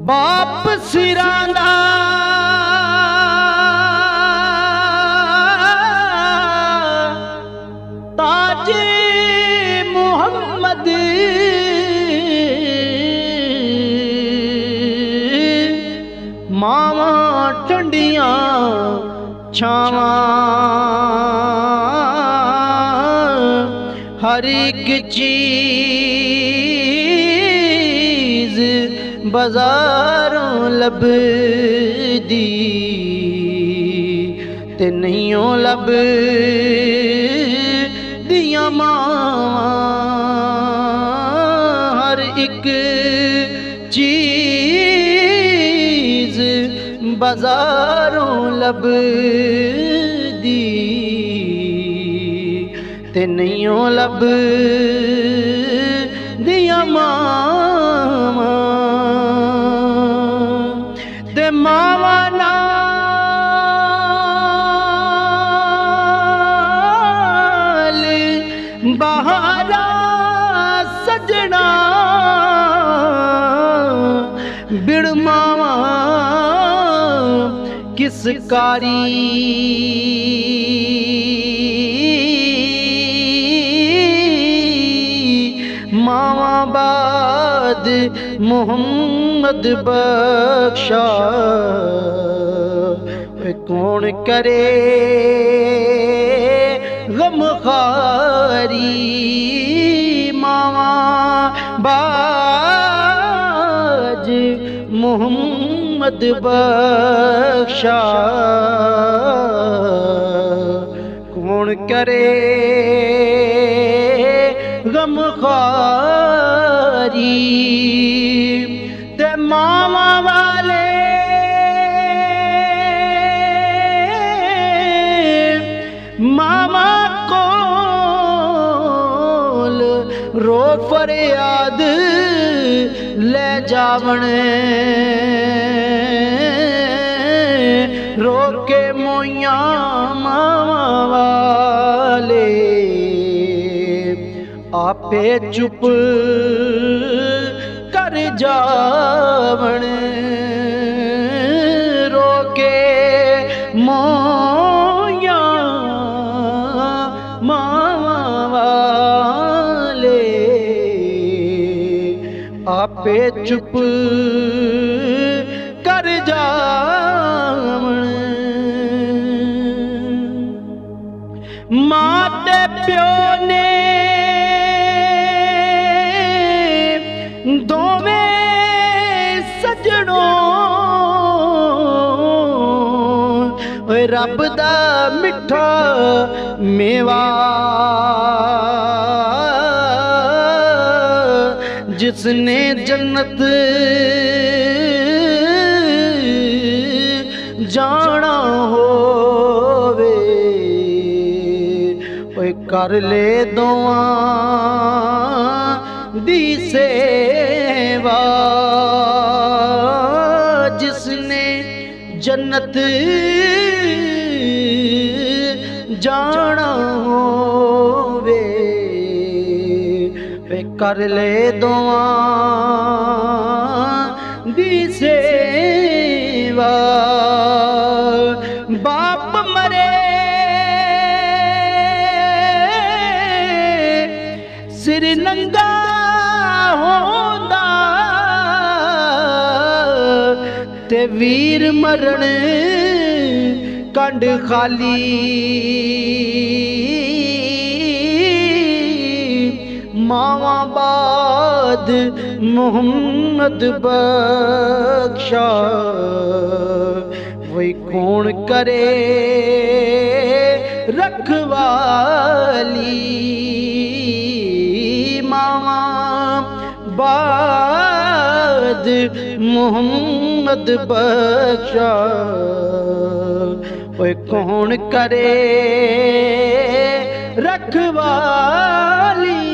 बाप सिरां दा ताज मुहम्मद मावा ठंडियां छावां हर एक चीज बाजारों लभदी ते नहियों लभदियां मावां हर एक चीज बाजारों लभदी ते नहियों लभदियां मावां ते मावां नाल बहारा सजना बिड़ मावां किस कारी मावा बाद मुहम्मद बख्शा कौन करे गमखारी मावा बाज मुहम्मद बख्शा कौन करे गमखारी ते मावा वाले मामा कोल रो फरियाद ले जावण रो के मोइयां मावा वाले आपे चुप कर जावण रो के मोया मावा वाले आपे चुप कर जावण माते प्यो ने दोवें सजनों रब दा मिठा मेवा जिसने जन्नत जाना होवे ओए कर ले दुआ दी सेवा जिसने जन्नत जाना होवे वे कर ले दुआ दी सेवा बाप मरे सिर नंगा होंदा ते वीर मरण कंड खाली मावा बाद मुहम्मद बख्शा वही कौन करे रखवाली मावा बाद मुहम्मद बख्शा वही कौन करे रखवाली।